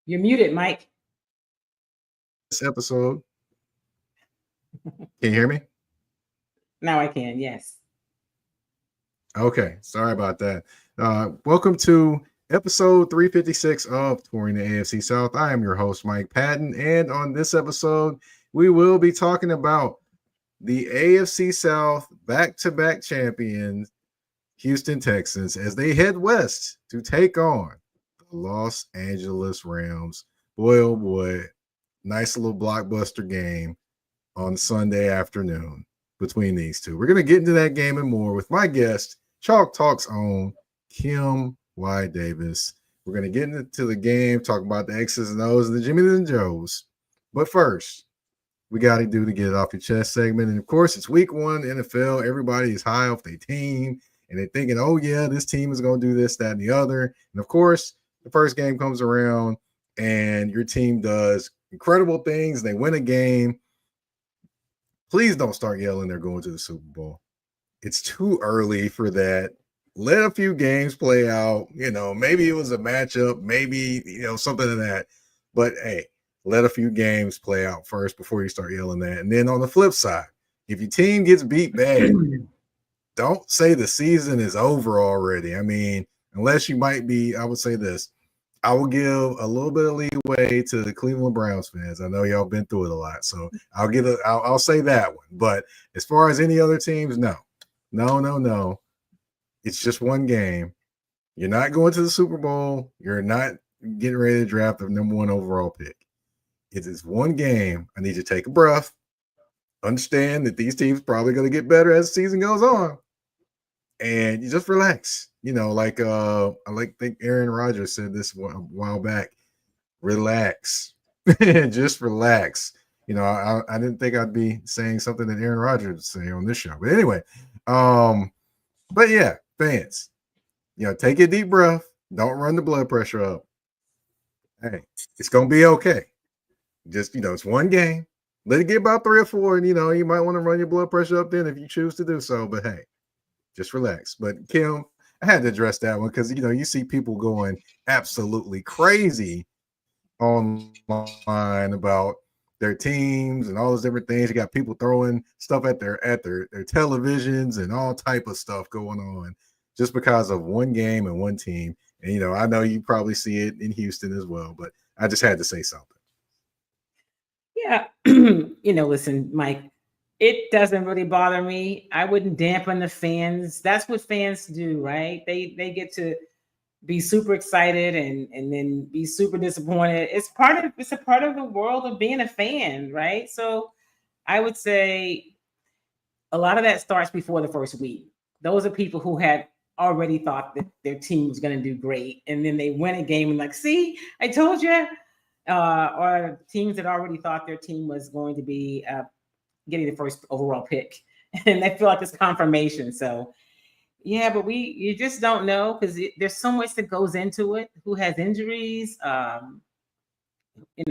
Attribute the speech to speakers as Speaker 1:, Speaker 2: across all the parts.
Speaker 1: You're muted, Mike.
Speaker 2: This episode. Can you hear me?
Speaker 1: Now I can, yes.
Speaker 2: Okay, sorry about that. Welcome to episode 356 of Touring the AFC South. I am your host, Mike Patton, and on this episode, we will be talking about the AFC South back-to-back champions, Houston Texans, as they head west to take on the Los Angeles Rams. Boy, oh boy, nice little blockbuster game on Sunday afternoon between these two. We're going to get into that game and more with my guest, Chalk Talk's own Kim Y. Davis. We're going to get into the game, talk about the X's and O's and the Jimmys and Joes. But first, we got to do the get it off your chest segment. And of course, it's week one NFL. Everybody is high off their team and they're thinking, oh, yeah, this team is going to do this, that, and the other. And of course, the first game comes around and your team does incredible things. They win a game. Please don't start yelling they're going to the Super Bowl. It's too early for that. Let a few games play out. Maybe it was a matchup, maybe, something of that. But, hey, let a few games play out first before you start yelling that. And then on the flip side, if your team gets beat bad, don't say the season is over already. I mean, unless you might be, I would say this. I will give a little bit of leeway to the Cleveland Browns fans. I know y'all been through it a lot, so I'll say that one. But as far as any other teams, no. It's just one game. You're not going to the Super Bowl. You're not getting ready to draft the number one overall pick. It is one game. I need you to take a breath. Understand that these teams probably going to get better as the season goes on, and you just relax. I think Aaron Rodgers said this a while back. Relax. Just relax. I didn't think I'd be saying something that Aaron Rodgers would say on this show. But anyway, but yeah, fans, take a deep breath. Don't run the blood pressure up. Hey, it's going to be okay. Just, it's one game. Let it get about 3 or 4, and, you might want to run your blood pressure up then if you choose to do so. But, hey, just relax. But, Kim, I had to address that one because, you see people going absolutely crazy online about their teams and all those different things. You got people throwing stuff at their televisions and all type of stuff going on just because of one game and one team. And, I know you probably see it in Houston as well, but I just had to say something.
Speaker 1: Yeah. Listen, Mike, it doesn't really bother me. I wouldn't dampen the fans. That's what fans do, right? They get to be super excited and then be super disappointed. It's a part of the world of being a fan, right? So I would say a lot of that starts before the first week. Those are people who had already thought that their team was going to do great, and then they win a game and like, see, I told you. Or teams that already thought their team was going to be getting the first overall pick, and they feel like it's confirmation. So, yeah, but you just don't know because there's so much that goes into it. Who has injuries? You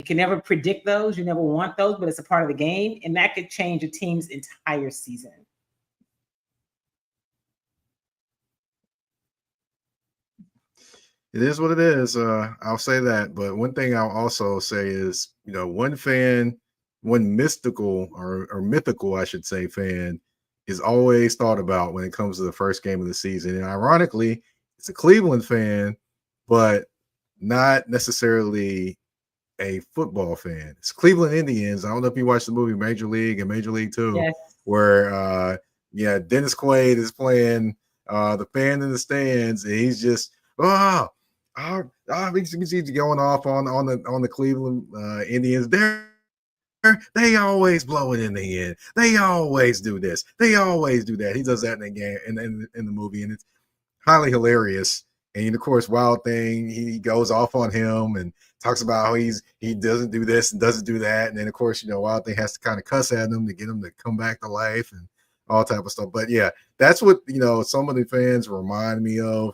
Speaker 1: can never predict those. You never want those, but it's a part of the game, and that could change a team's entire season.
Speaker 2: It is what it is. I'll say that. But one thing I'll also say is, one mystical or mythical, I should say, fan is always thought about when it comes to the first game of the season. And ironically, it's a Cleveland fan, but not necessarily a football fan. It's Cleveland Indians. I don't know if you watched the movie Major League and Major League 2,
Speaker 1: yes,
Speaker 2: where Dennis Quaid is playing the fan in the stands, and he's just he's going off on the Cleveland Indians. They always blow it in the end. They always do this. They always do that. He does that in the game in the movie, and it's highly hilarious. And of course, Wild Thing, he goes off on him and talks about how he doesn't do this and doesn't do that. And then of course, Wild Thing has to kind of cuss at him to get him to come back to life and all type of stuff. But yeah, that's what some of the fans remind me of.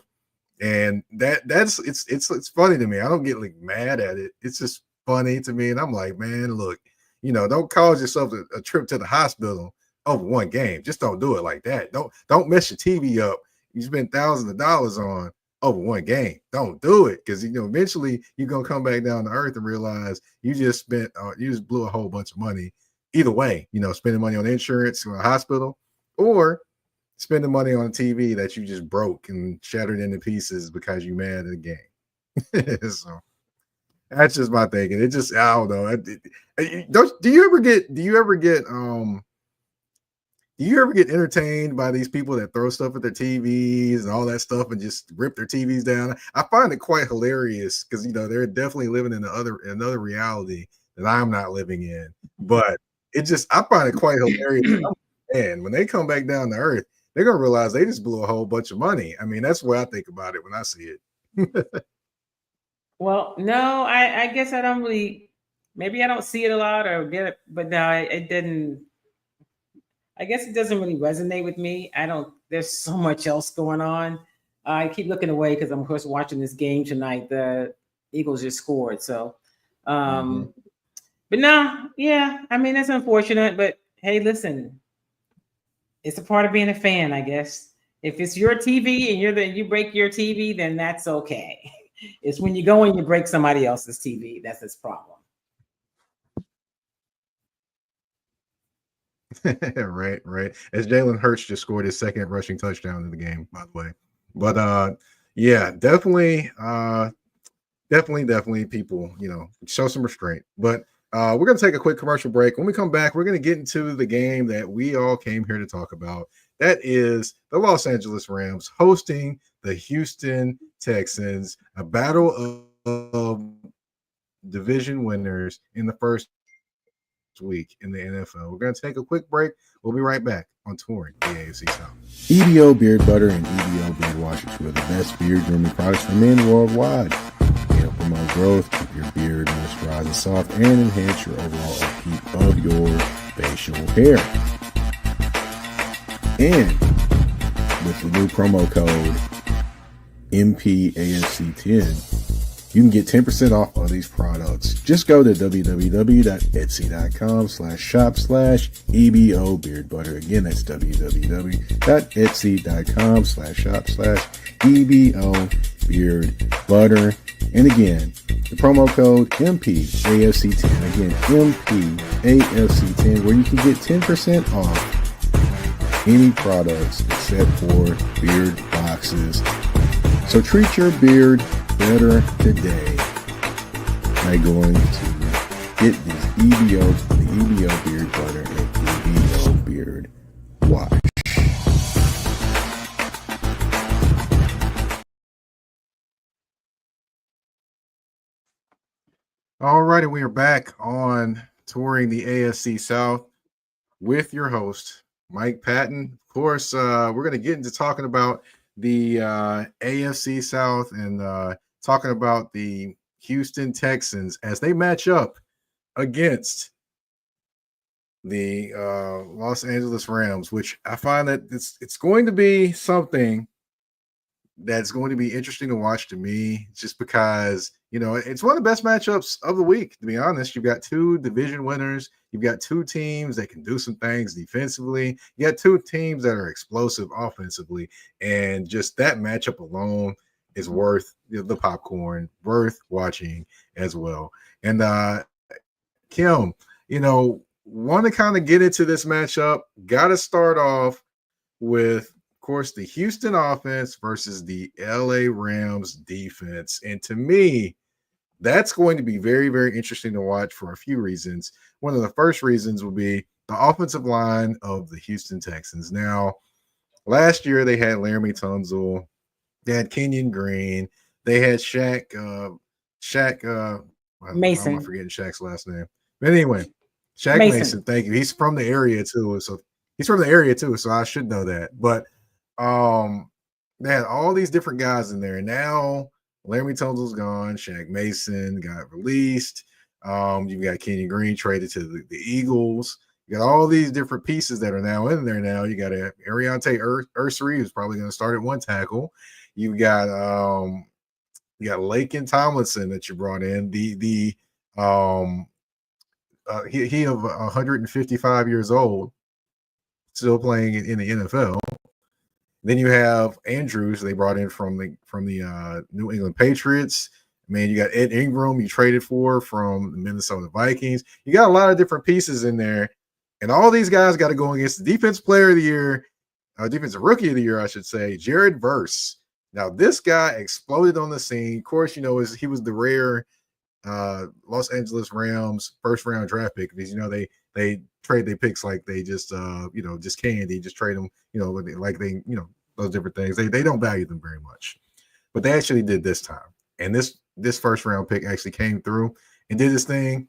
Speaker 2: And it's funny to me. I don't get like mad at it. It's just funny to me. And I'm like, man, look, don't cause yourself a trip to the hospital over one game. Just don't do it like that. Don't mess your TV up. You spend thousands of dollars on over one game. Don't do it, because eventually you're gonna come back down to earth and realize you just blew a whole bunch of money. Either way, spending money on insurance or a hospital, or spending money on a TV that you just broke and shattered into pieces because you mad at the game. So that's just my thinking. It just, I don't know. Do you ever get entertained by these people that throw stuff at their TVs and all that stuff and just rip their TVs down? I find it quite hilarious because they're definitely living in another reality that I'm not living in. But I find it quite hilarious. And when they come back down to earth, they're gonna realize they just blew a whole bunch of money. I mean, that's the way I think about it when I see it.
Speaker 1: Well, no, I guess I don't really. Maybe I don't see it a lot or get it, but no, it didn't. I guess it doesn't really resonate with me. I don't. There's so much else going on. I keep looking away because I'm of course watching this game tonight. The Eagles just scored, so. But no, yeah. I mean, that's unfortunate. But hey, listen, it's a part of being a fan, I guess. If it's your TV and you break your TV, then that's okay. It's when you go and you break somebody else's TV that's its problem.
Speaker 2: Right. As Jalen Hurts just scored his second rushing touchdown in the game, by the way. But yeah, definitely people, show some restraint. But we're gonna take a quick commercial break. When we come back, we're gonna get into the game that we all came here to talk about. That is the Los Angeles Rams hosting the Houston Texans, a battle of division winners in the first week in the NFL. We're going to take a quick break. We'll be right back on Touring the AFC South.
Speaker 3: EBO Beard Butter and EBO Beard Wash are two of the best beard grooming products for men worldwide. They help promote growth, keep your beard moisturized and soft, and enhance your overall upkeep of your facial hair. And with the new promo code MPAFC10, you can get 10% off all these products. Just go to www.etsy.com/shop/EBO Beard Butter. Again, that's www.etsy.com/shop/EBO Beard Butter. And again, the promo code MPAFC10. Again, MPAFC10, where you can get 10% off any products except for beard boxes. So treat your beard better today by going to get these the EBO Beard Butter and EBO Beard Wash.
Speaker 2: All righty, we are back on Touring the AFC South with your host, Mike Patton. Of course, we're going to get into talking about the AFC South and talking about the Houston Texans as they match up against the Los Angeles Rams, which I find that it's going to be something that's going to be interesting to watch to me, just because it's one of the best matchups of the week. To be honest, you've got two division winners, you've got two teams that can do some things defensively, you got two teams that are explosive offensively, and just that matchup alone is worth the popcorn, worth watching as well. And Kim, want to kind of get into this matchup, got to start off with, of course, the Houston offense versus the LA Rams defense. And to me, that's going to be very, very interesting to watch for a few reasons. One of the first reasons will be the offensive line of the Houston Texans. Now, last year they had Laramie Tunsil, they had Kenyon Green, they had Shaq
Speaker 1: Mason.
Speaker 2: I'm forgetting Shaq's last name. But anyway, Shaq Mason, thank you. He's from the area too, so I should know that. But they had all these different guys in there. And now Laramie Tunsil's gone. Shaq Mason got released. You've got Kenyon Green traded to the Eagles. You got all these different pieces that are now in there now. You got Ariante Ursery, who's probably going to start at one tackle. You got Laken Tomlinson that you brought in. He of 155 years old, still playing in the NFL. Then you have Andrews they brought in from the New England Patriots. Man, you got Ed Ingram you traded for from the Minnesota Vikings. You got a lot of different pieces in there, and all these guys got to go against the defensive player of the year, defensive rookie of the year, I should say, Jared Verse. Now, this guy exploded on the scene. Of course, he was the rare Los Angeles Rams first round draft pick because they trade their picks like they just just candy, just trade them, like they those different things. They don't value them very much, but they actually did this time. And this first round pick actually came through and did his thing,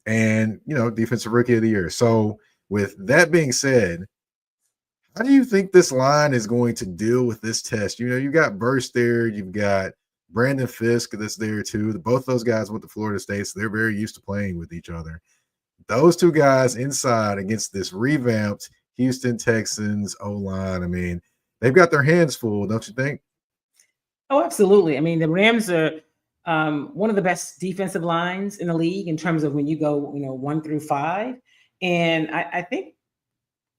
Speaker 2: and defensive rookie of the year. So with that being said, how do you think this line is going to deal with this test? You got Burst there, you've got Brandon Fisk that's there too. Both those guys went to Florida State, so they're very used to playing with each other. Those two guys inside against this revamped Houston Texans O-line, I mean, they've got their hands full, don't you think?
Speaker 1: Oh, absolutely. I mean, the Rams are one of the best defensive lines in the league in terms of when you go, 1 through 5. And I think,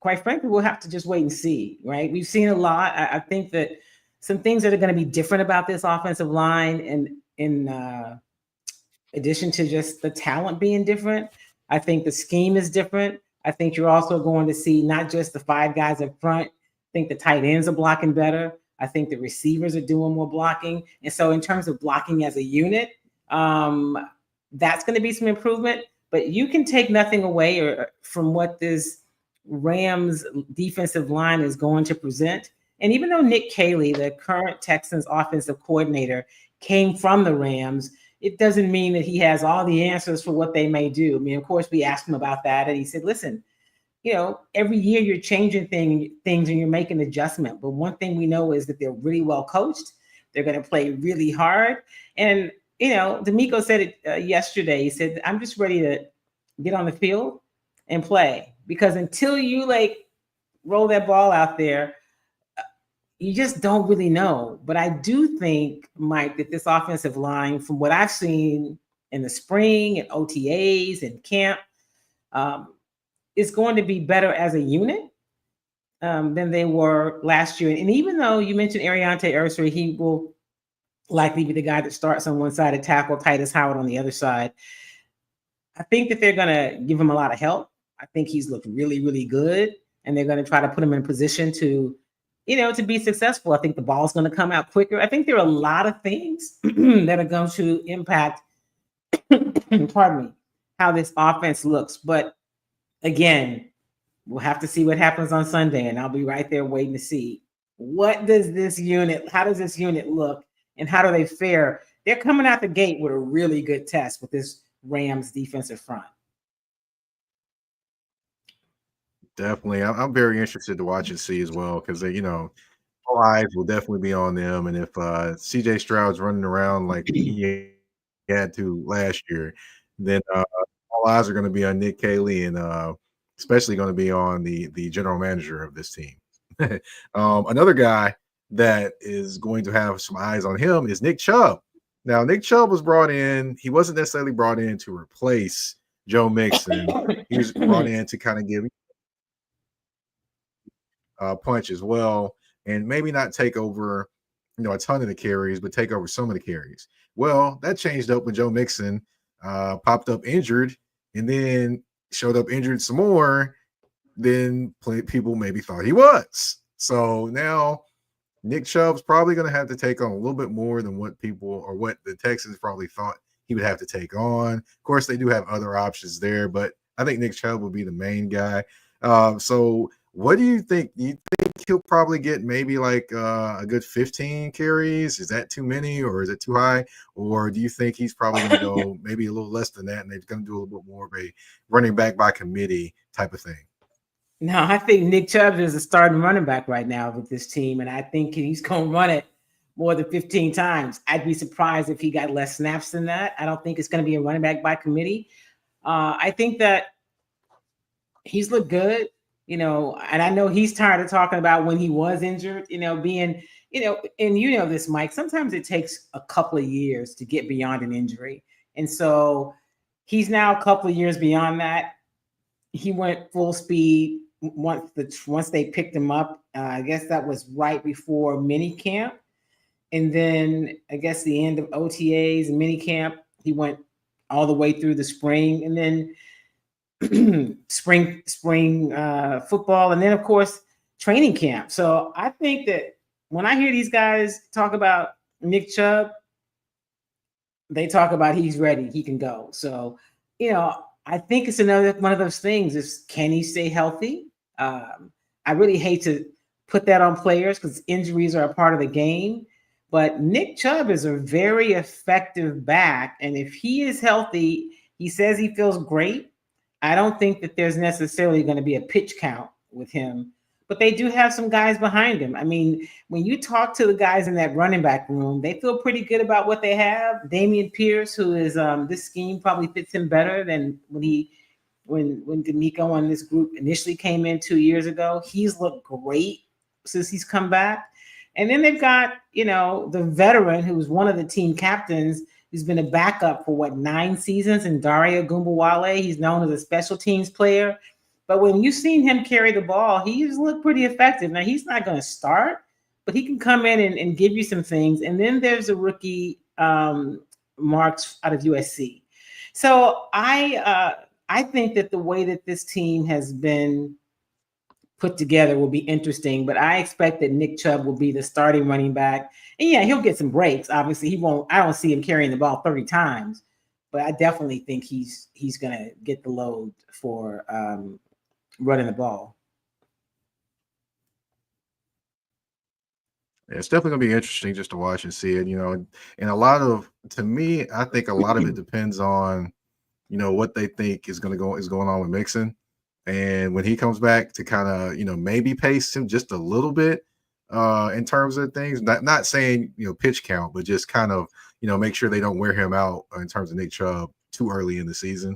Speaker 1: quite frankly, we'll have to just wait and see, right? We've seen a lot. I think that some things that are going to be different about this offensive line, and in addition to just the talent being different, I think the scheme is different. I think you're also going to see not just the 5 guys up front. I think the tight ends are blocking better. I think the receivers are doing more blocking. And so in terms of blocking as a unit, that's going to be some improvement. But you can take nothing away from what this Rams defensive line is going to present. And even though Nick Caley, the current Texans offensive coordinator, came from the Rams, it doesn't mean that he has all the answers for what they may do. I mean, of course, we asked him about that, and he said, listen, every year you're changing things and you're making adjustment. But one thing we know is that they're really well coached. They're going to play really hard. And, D'Amico said it yesterday. He said, I'm just ready to get on the field and play, because until you roll that ball out there, you just don't really know. But I do think, Mike, that this offensive line, from what I've seen in the spring and OTAs and camp, is going to be better as a unit than they were last year. And even though you mentioned Ariante Ursary, he will likely be the guy that starts on one side and tackle Titus Howard on the other side. I think that they're going to give him a lot of help. I think he's looked really, really good, and they're going to try to put him in a position to be successful. I think the ball's going to come out quicker. I think there are a lot of things that are going to impact, pardon me, how this offense looks. But again, we'll have to see what happens on Sunday, and I'll be right there waiting to see how does this unit look, and how do they fare? They're coming out the gate with a really good test with this Rams defensive front.
Speaker 2: Definitely. I'm very interested to watch and see as well, because all eyes will definitely be on them. And if CJ Stroud's running around like he had to last year, then all eyes are going to be on Nick Caley, and especially going to be on the general manager of this team. Another guy that is going to have some eyes on him is Nick Chubb. Now, Nick Chubb was brought in. He wasn't necessarily brought in to replace Joe Mixon. He was brought in to kind of give punch as well, and maybe not take over, a ton of the carries, but take over some of the carries. Well, that changed up when Joe Mixon popped up injured, and then showed up injured some more than people maybe thought he was. So now Nick Chubb's probably going to have to take on a little bit more than what the Texans probably thought he would have to take on. Of course, they do have other options there, but I think Nick Chubb will be the main guy. So what do you think? Do you think he'll probably get maybe a good 15 carries? Is that too many, or is it too high? Or do you think he's probably going to go maybe a little less than that, and they're going to do a little bit more of a running back by committee type of thing?
Speaker 1: No, I think Nick Chubb is a starting running back right now with this team, and I think he's going to run it more than 15 times. I'd be surprised if he got less snaps than that. I don't think it's going to be a running back by committee. I think that he's looked good. And I know he's tired of talking about when he was injured, being, and this, Mike, sometimes it takes a couple of years to get beyond an injury. And so he's now a couple of years beyond that. He went full speed once they picked him up. I guess that was right before mini camp, and then I guess the end of OTAs and mini camp, he went all the way through the spring, and then spring football, and then of course training camp. So I think that when I hear these guys talk about Nick Chubb, they talk about he's ready, he can go. So, I think it's another one of those things is, can he stay healthy? I really hate to put that on players because injuries are a part of the game, but Nick Chubb is a very effective back. And if he is healthy, he says he feels great. I don't think that there's necessarily going to be a pitch count with him, but they do have some guys behind him. I mean, when you talk to the guys in that running back room, they feel pretty good about what they have. Damian Pierce, who is this scheme probably fits him better than when D'Amico and this group initially came in 2 years ago. He's looked great since he's come back. And then they've got, the veteran who's one of the team captains, who's been a backup for 9 seasons, and Dario Gumbawale. He's known as a special teams player. But when you've seen him carry the ball, he's looked pretty effective. Now, he's not going to start, but he can come in and give you some things. And then there's a rookie, Marks, out of USC. So I think that the way that this team has been put together will be interesting, but I expect that Nick Chubb will be the starting running back. And yeah, he'll get some breaks. Obviously, I don't see him carrying the ball 30 times, but I definitely think he's going to get the load for running the ball.
Speaker 2: It's definitely going to be interesting just to watch and see it, and to me, I think a lot of it depends on, what they think is going on with Mixon. And when he comes back to kind of, maybe pace him just a little bit in terms of things, not saying, pitch count, but just kind of, make sure they don't wear him out in terms of Nick Chubb too early in the season.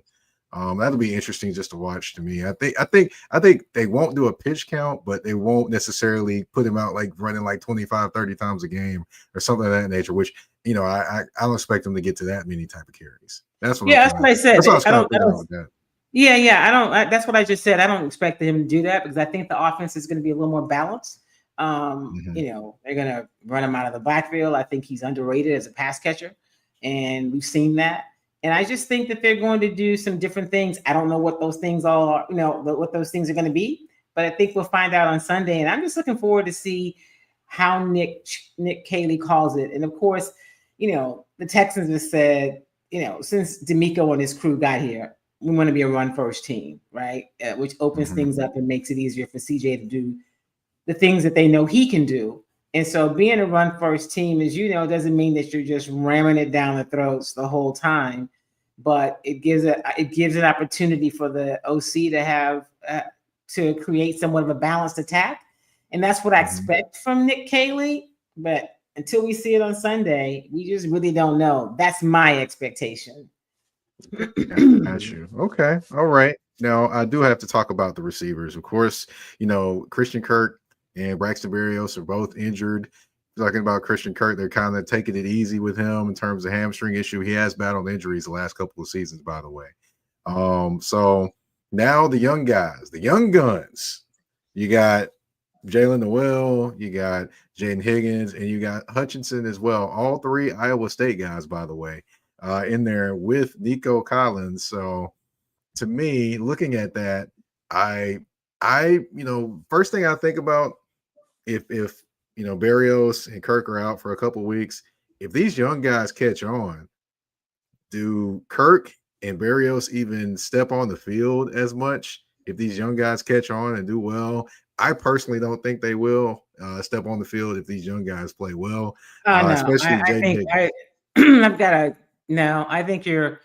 Speaker 2: That'll be interesting just to watch to me. I think they won't do a pitch count, but they won't necessarily put him out like running like 25, 30 times a game or something of that nature, which, I don't expect them to get to that many type of carries. That's what
Speaker 1: I said.
Speaker 2: That's what I was
Speaker 1: Yeah, I don't. That's what I just said. I don't expect him to do that because I think the offense is going to be a little more balanced. They're going to run him out of the backfield. I think he's underrated as a pass catcher, and we've seen that. And I just think that they're going to do some different things. I don't know what those things are, what those things are going to be, but I think we'll find out on Sunday. And I'm just looking forward to see how Nick Caley calls it. And of course, the Texans have said, since D'Amico and his crew got here, we want to be a run-first team, right? Which opens things up and makes it easier for CJ to do the things that they know he can do. And so being a run-first team, as you know, doesn't mean that you're just ramming it down the throats the whole time, but it gives an opportunity for the OC to have to create somewhat of a balanced attack. And that's what I expect from Nick Caley. But until we see it on Sunday, we just really don't know. That's my expectation.
Speaker 2: Got you. Okay. All right. Now, I do have to talk about the receivers. Of course, Christian Kirk and Braxton Berrios are both injured. Talking about Christian Kirk, they're kind of taking it easy with him in terms of hamstring issue. He has battled injuries the last couple of seasons, by the way. So now the young guys, the young guns, you got Jalen Noel, you got Jaden Higgins, and you got Hutchinson as well. All 3 Iowa State guys, by the way, in there with Nico Collins. So to me, looking at that, I first thing I think about if Berrios and Kirk are out for a couple of weeks, if these young guys catch on, do Kirk and Berrios even step on the field as much? If these young guys catch on and do well, I personally don't think they will step on the field if these young guys play well.
Speaker 1: No.
Speaker 2: Especially
Speaker 1: I think you're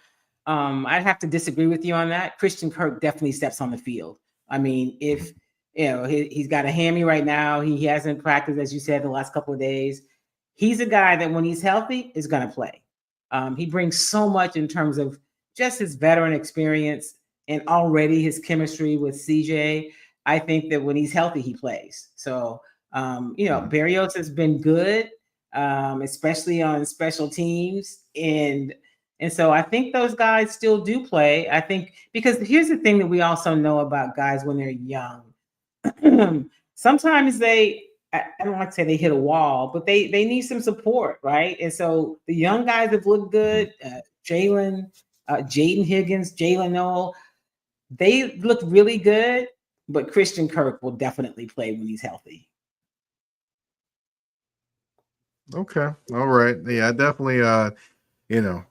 Speaker 1: I'd have to disagree with you on that. Christian Kirk definitely steps on the field. I mean, if he's got a hammy right now, he hasn't practiced, as you said, the last couple of days. He's a guy that when he's healthy is going to play. He brings so much in terms of just his veteran experience and already his chemistry with CJ. I think that when he's healthy, he plays. So, Berrios has been good, especially on special teams. And so I think those guys still do play. I think because here's the thing that we also know about guys when they're young. sometimes I don't like to say they hit a wall, but they need some support, right? And so the young guys have looked good. Jaden Higgins, Jalen Noel, they look really good, but Christian Kirk will definitely play when he's healthy.
Speaker 2: Okay. All right. Yeah, I definitely you know,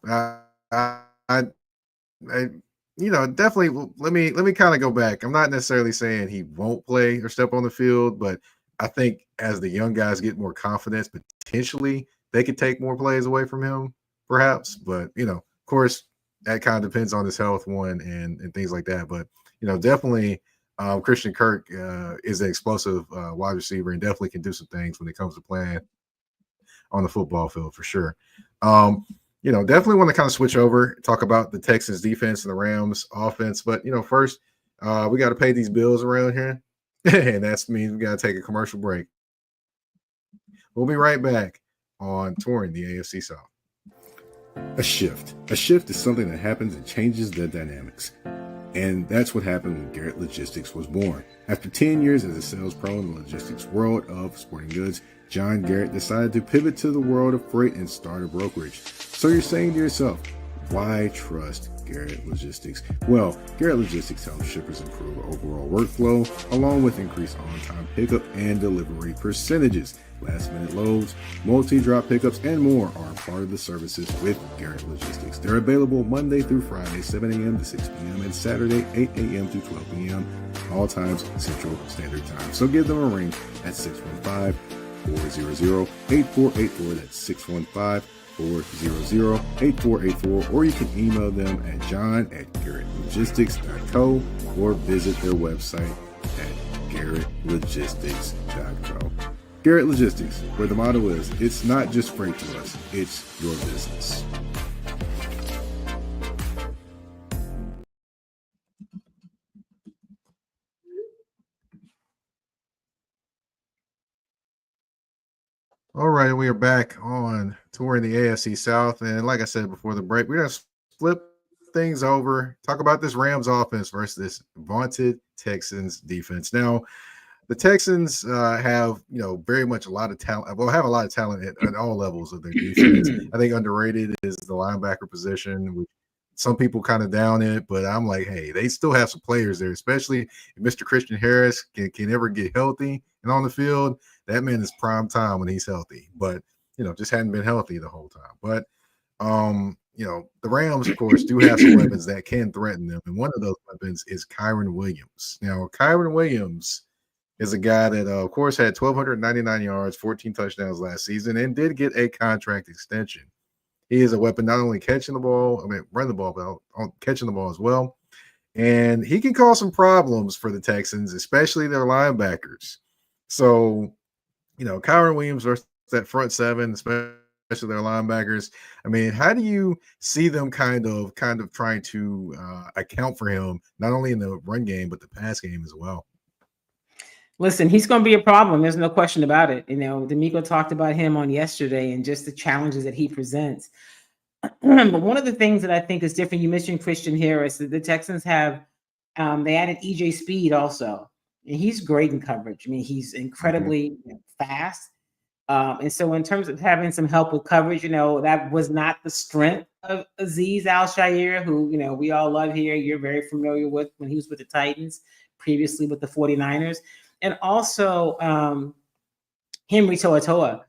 Speaker 2: I definitely let me kind of go back. I'm not necessarily saying he won't play or step on the field, but I think as the young guys get more confidence, potentially they could take more plays away from him, perhaps. But of course, that kind of depends on his health, one and things like that. But definitely Christian Kirk is an explosive wide receiver and definitely can do some things when it comes to playing on the football field for sure. Definitely want to kind of switch over, talk about the Texans defense and the Rams offense. But, first, we got to pay these bills around here. And that means we got to take a commercial break. We'll be right back on Touring the AFC South.
Speaker 3: A shift. A shift is something that happens and changes the dynamics. And that's what happened when Garrett Logistics was born. After 10 years as a sales pro in the logistics world of sporting goods, John Garrett decided to pivot to the world of freight and start a brokerage. So you're saying to yourself, why trust Garrett Logistics? Well, Garrett Logistics helps shippers improve overall workflow, along with increased on-time pickup and delivery percentages. Last-minute loads, multi-drop pickups, and more are part of the services with Garrett Logistics. They're available Monday through Friday, 7 a.m. to 6 p.m., and Saturday, 8 a.m. to 12 p.m., all times Central Standard Time. So give them a ring at 615-400-8484. That's 615-400-8484, or you can email them at john@garrettlogistics.co or visit their website at garrettlogistics.co. Garrett Logistics, where the motto is, it's not just freight to us, it's your business.
Speaker 2: All right, we are back on Touring the AFC South. And like I said before the break, we're going to flip things over, talk about this Rams offense versus this vaunted Texans defense. Now, the Texans have, very much a lot of talent. Well, have a lot of talent at all levels of their defense. I think underrated is the linebacker position, which some people kind of down it, but I'm like, hey, they still have some players there, especially if Mr. Christian Harris can ever get healthy and on the field. That man is prime time when he's healthy, but just hadn't been healthy the whole time. But the Rams, of course, do have some weapons that can threaten them, and one of those weapons is Kyren Williams. Now, Kyren Williams is a guy that, of course, had 1,299 yards, 14 touchdowns last season, and did get a contract extension. He is a weapon, not only catching the ball, running the ball, but catching the ball as well. And he can cause some problems for the Texans, especially their linebackers. So, Kyren Williams versus that front seven, especially their linebackers. How do you see them kind of trying to account for him, not only in the run game, but the pass game as well?
Speaker 1: Listen, he's going to be a problem. There's no question about it. D'Amico talked about him on yesterday and just the challenges that he presents. But one of the things that I think is different, you mentioned Christian Harris, that the Texans have, they added EJ Speed also. And he's great in coverage. He's incredibly fast. And so in terms of having some help with coverage, that was not the strength of Azeez Al-Shaair, who, we all love here. You're very familiar with when he was with the Titans, previously with the 49ers. And also Henry To'oTo'o.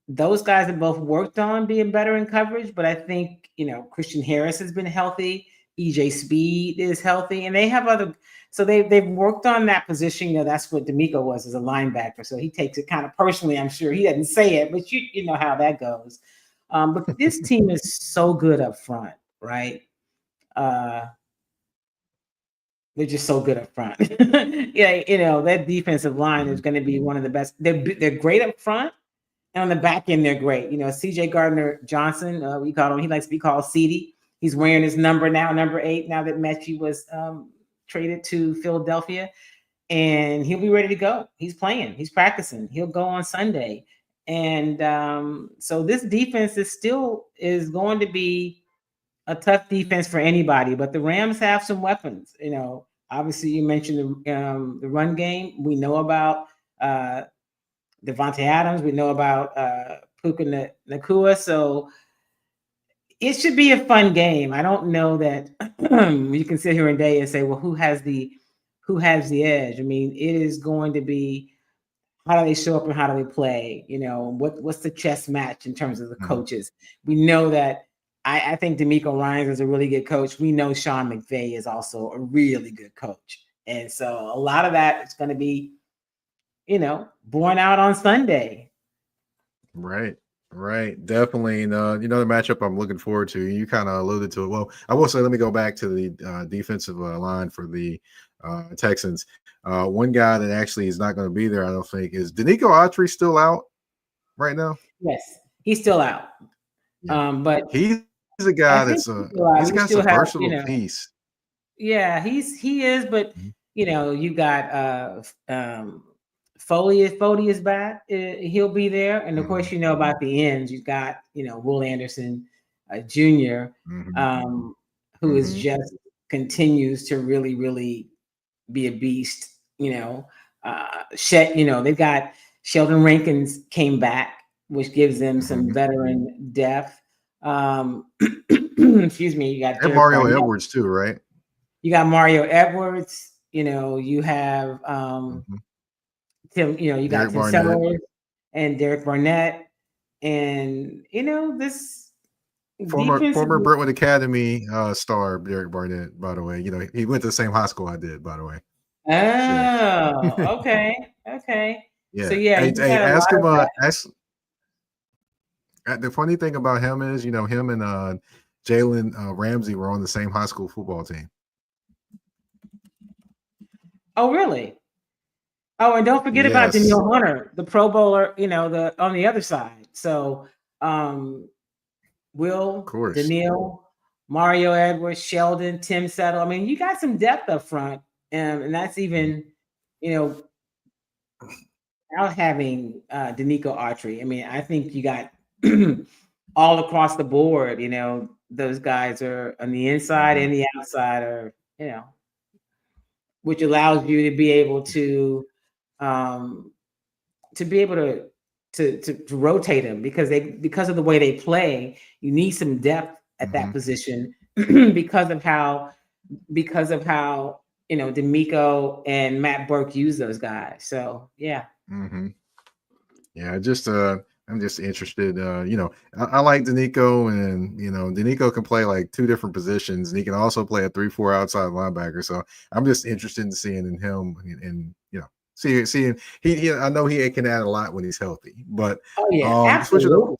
Speaker 1: Those guys have both worked on being better in coverage, but I think, Christian Harris has been healthy. EJ Speed is healthy, and they have other. So they've worked on that position. That's what D'Amico was as a linebacker. So he takes it kind of personally. I'm sure he doesn't say it, but you know how that goes. But this team is so good up front, right? They're just so good up front. That defensive line is going to be one of the best. They're great up front, and on the back end, they're great. CJ Gardner-Johnson, we call him. He likes to be called CD. He's wearing his number now, number 8. Now that Mechie was traded to Philadelphia, and he'll be ready to go. He's playing. He's practicing. He'll go on Sunday, and so this defense is going to be a tough defense for anybody. But the Rams have some weapons. Obviously, you mentioned the run game. We know about Devontae Adams. We know about Puka Nakua. So it should be a fun game. I don't know that you can sit here and day and say, well, who has the edge? I mean, it is going to be how do they show up and how do they play? You know, what's the chess match in terms of the coaches? We know that I think D'Amico Ryans is a really good coach. We know Sean McVay is also a really good coach. And so a lot of that is going to be, born out on Sunday.
Speaker 2: Right. Definitely. And, the matchup I'm looking forward to, you kind of alluded to it. Well, I will say, let me go back to the defensive line for the Texans. One guy that actually is not going to be there, I don't think, is Denico Autry still out right now?
Speaker 1: Yes, he's still out.
Speaker 2: Yeah.
Speaker 1: But
Speaker 2: he's a guy that's he's got some versatile piece.
Speaker 1: Yeah, he is, but you got Foley is back. He'll be there, and of course, about the ends. You've got Will Anderson Jr., who is just continues to really, really be a beast. They've got Sheldon Rankins came back, which gives them some veteran depth. Excuse me. You got
Speaker 2: Mario Edwards too, right?
Speaker 1: You got Mario Edwards. You have Tim. You got Tim Sellers and Derek Barnett, and this
Speaker 2: former Brentwood Academy star Derek Barnett. By the way, he went to the same high school I did. By the way.
Speaker 1: Oh, okay.
Speaker 2: Yeah.
Speaker 1: So yeah,
Speaker 2: hey, ask him. The funny thing about him is, him and Jalen Ramsey were on the same high school football team.
Speaker 1: Oh, really? Oh, and don't forget about Danielle Hunter, the Pro Bowler. On the other side. So, Will, Danielle, Mario Edwards, Sheldon, Tim Settle. I mean, you got some depth up front, and that's even, out having Denico Autry. I mean, I think you got all across the board. Those guys are on the inside and the outside, are which allows you to be able to rotate them because of the way they play. You need some depth at that position because of how D'Amico and Matt Burke use those guys. So yeah.
Speaker 2: Yeah, I'm just interested. I like Denico, and Denico can play like two different positions, and he can also play a 3-4 outside linebacker. So I'm just interested in seeing in him, and seeing he. I know he can add a lot when he's healthy, but
Speaker 1: absolutely.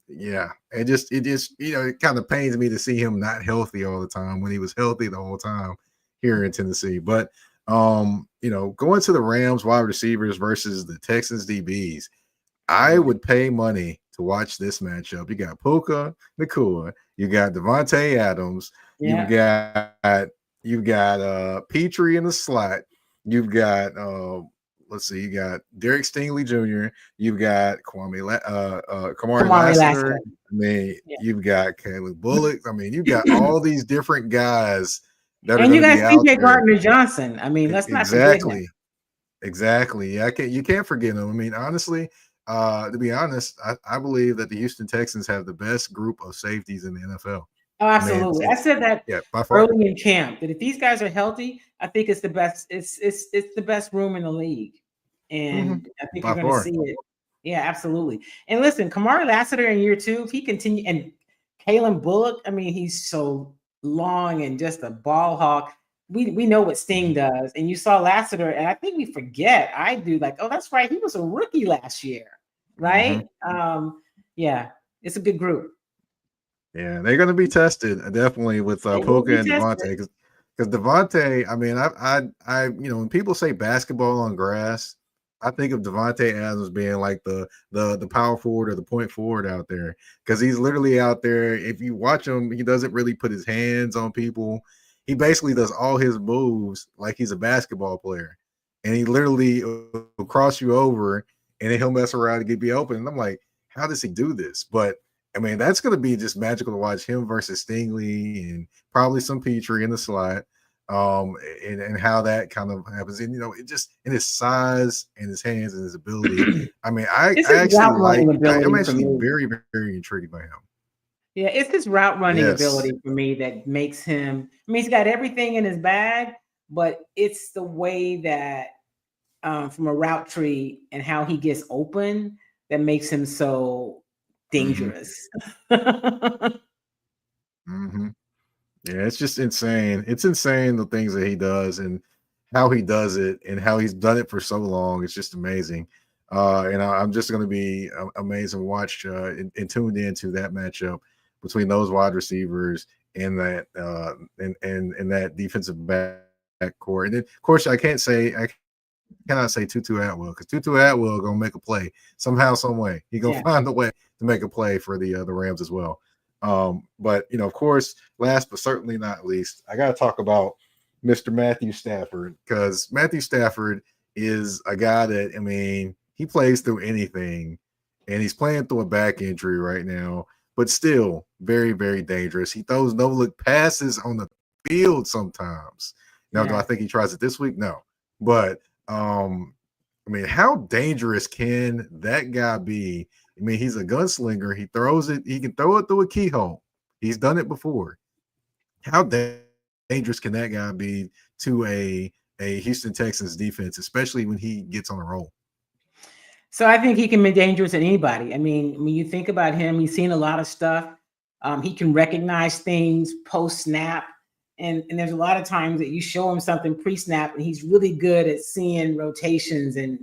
Speaker 2: It just it kind of pains me to see him not healthy all the time when he was healthy the whole time here in Tennessee. But going to the Rams wide receivers versus the Texans DBs, I would pay money to watch this matchup. You got Puka Nakua, you got Devontae Adams, you've got Petrie in the slot, you've got you got Derek Stingley Jr., you've got Kamari Lassiter. I mean, you've got Caleb Bullock. I mean, you've got all these different guys that
Speaker 1: and
Speaker 2: are
Speaker 1: you got CJ
Speaker 2: Gardner-Johnson.
Speaker 1: I mean, let's not forget him.
Speaker 2: Exactly. Yeah, you can't forget him. I mean, honestly, to be honest, I believe that the Houston Texans have the best group of safeties in the NFL.
Speaker 1: Oh, absolutely. I said that early in camp, that if these guys are healthy, I think it's the best. It's the best room in the league, and I think you're going to see it. Yeah, absolutely. And listen, Kamari Lassiter in year 2, if he continue, and Caleb Bullock, I mean, he's so long and just a ball hawk. We know what Sting does, and you saw Lassiter, and I think we forget. I do, like, oh, that's right, he was a rookie last year, right? Yeah, it's a good group.
Speaker 2: Yeah, they're going to be tested definitely with Puka and Devontae, because Devontae, I mean, I when people say basketball on grass, I think of Devontae Adams being like the power forward or the point forward out there, because he's literally out there. If you watch him, he doesn't really put his hands on people. He basically does all his moves like he's a basketball player, and he literally will cross you over, and then he'll mess around and get you open. And I'm like, how does he do this? But I mean, that's going to be just magical to watch him versus Stingley and probably some Petrie in the slot. and how that kind of happens. And, it just in his size and his hands and his ability. I mean, I'm actually
Speaker 1: me.
Speaker 2: very, very intrigued by him.
Speaker 1: Yeah, it's his route running
Speaker 2: Yes.
Speaker 1: ability for me that makes him. I mean, he's got everything in his bag, but it's the way that from a route tree and how he gets open that makes him so dangerous.
Speaker 2: Mm-hmm. Yeah, it's just insane. It's insane the things that he does and how he does it and how he's done it for so long. It's just amazing. And I'm just going to be amazed and watch and tuned into that matchup between those wide receivers and that and that defensive back core. And then, of course, I cannot say Tutu Atwell because Tutu Atwell gonna make a play somehow, some way. He gonna find a way to make a play for the Rams as well. But of course, last but certainly not least, I got to talk about Mr. Matthew Stafford, because Matthew Stafford is a guy that, I mean, he plays through anything, and he's playing through a back injury right now, but still very, very dangerous. He throws no look passes on the field sometimes. Now, do I think he tries it this week? No, but I mean, how dangerous can that guy be? I mean, he's a gunslinger. He throws it. He can throw it through a keyhole. He's done it before. How dangerous can that guy be to a Houston Texans defense, especially when he gets on a roll?
Speaker 1: So I think he can be dangerous at anybody. I mean, when you think about him, he's seen a lot of stuff. He can recognize things post-snap. And there's a lot of times that you show him something pre-snap, and he's really good at seeing rotations and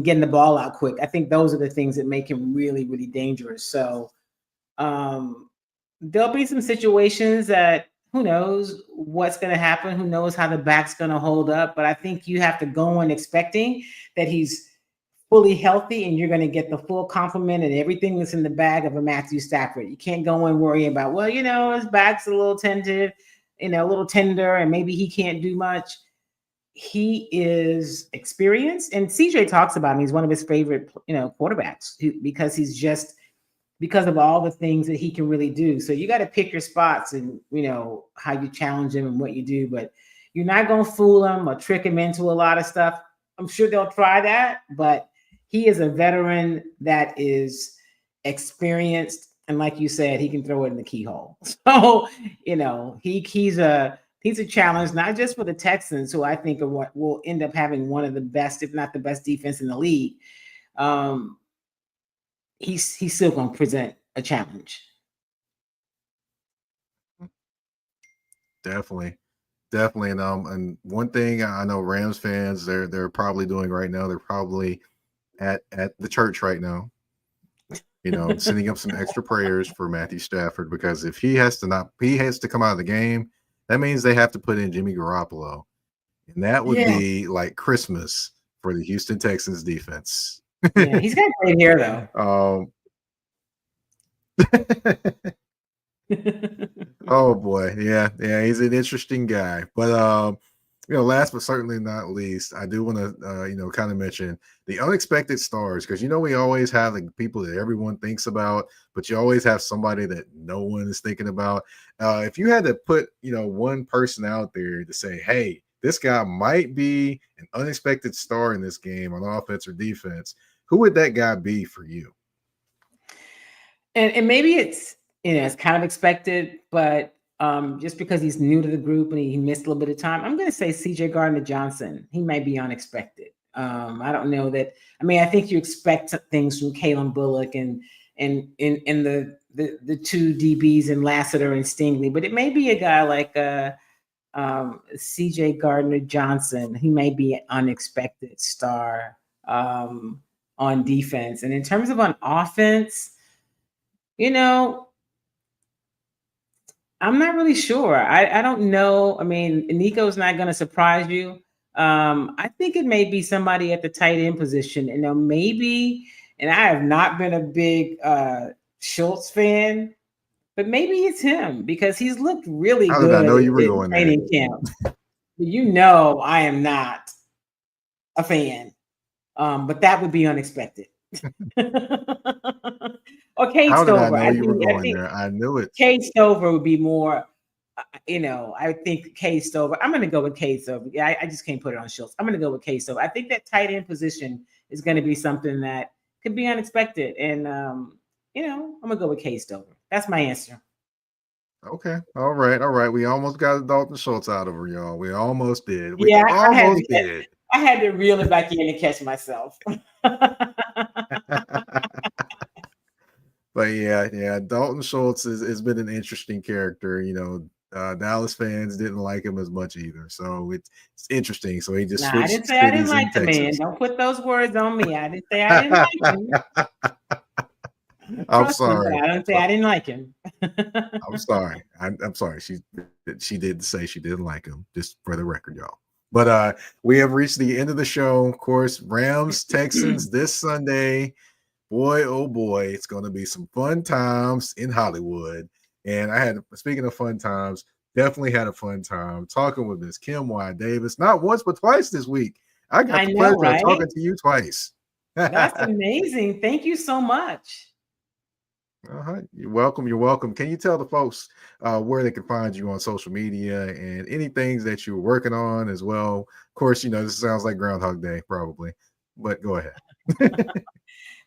Speaker 1: getting the ball out quick. I think those are the things that make him really, really dangerous. So there'll be some situations that who knows what's going to happen, who knows how the back's going to hold up. But I think you have to go in expecting that he's fully healthy and you're going to get the full complement and everything that's in the bag of a Matthew Stafford. You can't go in worrying about, well, his back's a little tentative, a little tender, and maybe he can't do much. He is experienced, and CJ talks about him. He's one of his favorite, quarterbacks because of all the things that he can really do. So you got to pick your spots and, how you challenge him and what you do, but you're not going to fool him or trick him into a lot of stuff. I'm sure they'll try that, but he is a veteran that is experienced. And like you said, he can throw it in the keyhole. So, he's a challenge, not just for the Texans, who I think are what will end up having one of the best, if not the best defense in the league. He's still going to present a challenge.
Speaker 2: Definitely. And one thing I know Rams fans, they're probably doing right now, they're probably at the church right now, sending up some extra prayers for Matthew Stafford, because if he has to come out of the game, that means they have to put in Jimmy Garoppolo, and that would be like Christmas for the Houston Texans defense.
Speaker 1: Yeah, he's got great hair though.
Speaker 2: Oh boy, yeah, he's an interesting guy. But last but certainly not least, I do want to kind of mention the unexpected stars, because we always have the people that everyone thinks about, but you always have somebody that no one is thinking about. If you had to put one person out there to say, hey, this guy might be an unexpected star in this game on offense or defense, who would that guy be for you?
Speaker 1: And maybe it's it's kind of expected, but just because he's new to the group and he missed a little bit of time, I'm going to say CJ Gardner-Johnson. He might be unexpected. I don't know that. I mean, I think you expect things from Kalen Bullock and the two DBs in Lassiter and Stingley, but it may be a guy like CJ Gardner-Johnson. He may be an unexpected star on defense. And in terms of on offense, I'm not really sure. I don't know. I mean, Nico's not going to surprise you. I think it may be somebody at the tight end position. Maybe, and I have not been a big Schultz fan, but maybe it's him because he's looked really good.
Speaker 2: I know you were going
Speaker 1: training camp. I am not a fan, but that would be unexpected. Or Cade Stover.
Speaker 2: I knew you were going there. I knew it.
Speaker 1: Cade Stover would be more I think K Stover. I'm going to go with K Stover. Yeah, I just can't put it on Schultz. I'm going to go with K Stover. I think that tight end position is going to be something that could be unexpected. And, I'm going to go with K Stover. That's my answer.
Speaker 2: Okay. All right. We almost got Dalton Schultz out of her, y'all. We almost did. We
Speaker 1: Yeah,
Speaker 2: almost did.
Speaker 1: I had to reel it back in and catch myself.
Speaker 2: But yeah, Dalton Schultz has been an interesting character. Dallas fans didn't like him as much either, so it's interesting. So he just
Speaker 1: Nah, I
Speaker 2: switched
Speaker 1: didn't say I didn't
Speaker 2: cities
Speaker 1: like
Speaker 2: in
Speaker 1: the man.
Speaker 2: Texas.
Speaker 1: Don't put those words on me. I didn't say I didn't like him.
Speaker 2: I'm sorry.
Speaker 1: I don't say I didn't like him.
Speaker 2: I'm sorry. I'm sorry. She did say she didn't like him, just for the record, y'all. But we have reached the end of the show. Of course, Rams Texans this Sunday. Boy, oh boy, it's going to be some fun times in Hollywood. And speaking of fun times, definitely had a fun time talking with Miss Kim Y. Davis, not once, but twice this week. I got the pleasure of talking to you twice.
Speaker 1: That's amazing. Thank you so much.
Speaker 2: You're welcome. You're welcome. Can you tell the folks where they can find you on social media and any things that you're working on as well? Of course, this sounds like Groundhog Day, probably, but go ahead.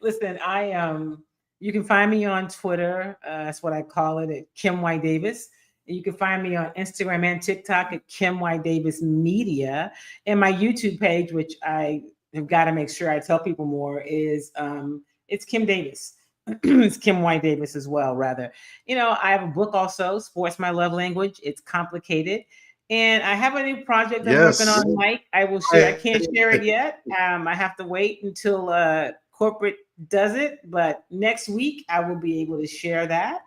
Speaker 1: Listen, you can find me on Twitter. That's what I call it, at Kim Y. Davis. And you can find me on Instagram and TikTok at Kim Y. Davis Media. And my YouTube page, which I have got to make sure I tell people more, is it's Kim Davis. It's Kim Y. Davis as well, rather. I have a book also, Sports My Love Language. It's complicated. And I have a new project I'm working on, Mike. I will share. I can't share it yet. I have to wait until corporate does it. But next week, I will be able to share that.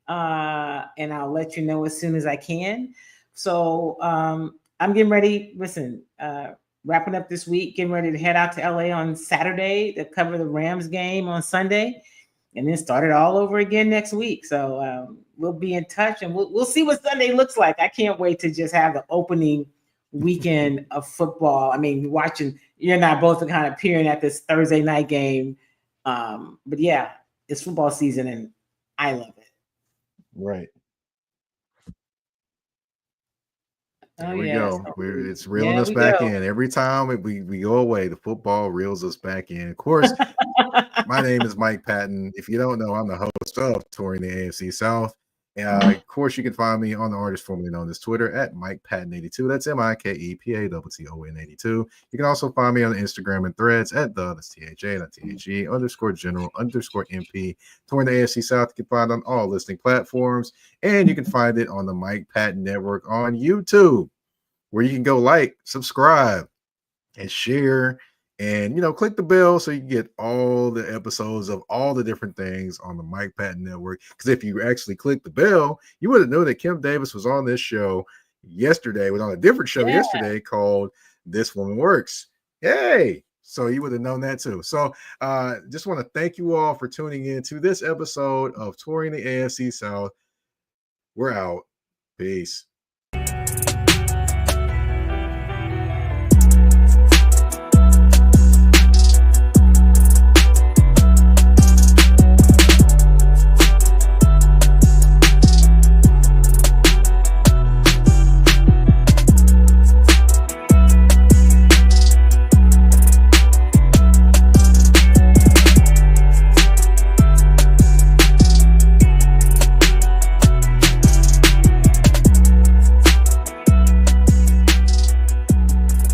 Speaker 1: And I'll let you know as soon as I can. So I'm getting ready. Listen, wrapping up this week, getting ready to head out to LA on Saturday to cover the Rams game on Sunday. And then start it all over again next week. So we'll be in touch, and we'll see what Sunday looks like. I can't wait to just have the opening weekend of football. I mean, watching you and I both are kind of peering at this Thursday night game. But yeah, it's football season, and I love it.
Speaker 2: Right. There we go. It's reeling us back in. Every time we go away, the football reels us back in. Of course, my name is Mike Patton. If you don't know, I'm the host of Touring the AFC South. Of course, you can find me on the artist formerly known as Twitter at Mike Patton82. That's MikePatton82. You can also find me on Instagram and Threads at _general_MP. Touring the AFC South, you can find on all listening platforms, and you can find it on the Mike Patton Network on YouTube, where you can go like, subscribe, and share. And, click the bell so you can get all the episodes of all the different things on the Mike Patton Network. Because if you actually click the bell, you would have known that Kim Davis was on this show yesterday, was on a different show yesterday called This Woman Works. Yay! So you would have known that too. So just want to thank you all for tuning in to this episode of Touring the AFC South. We're out. Peace.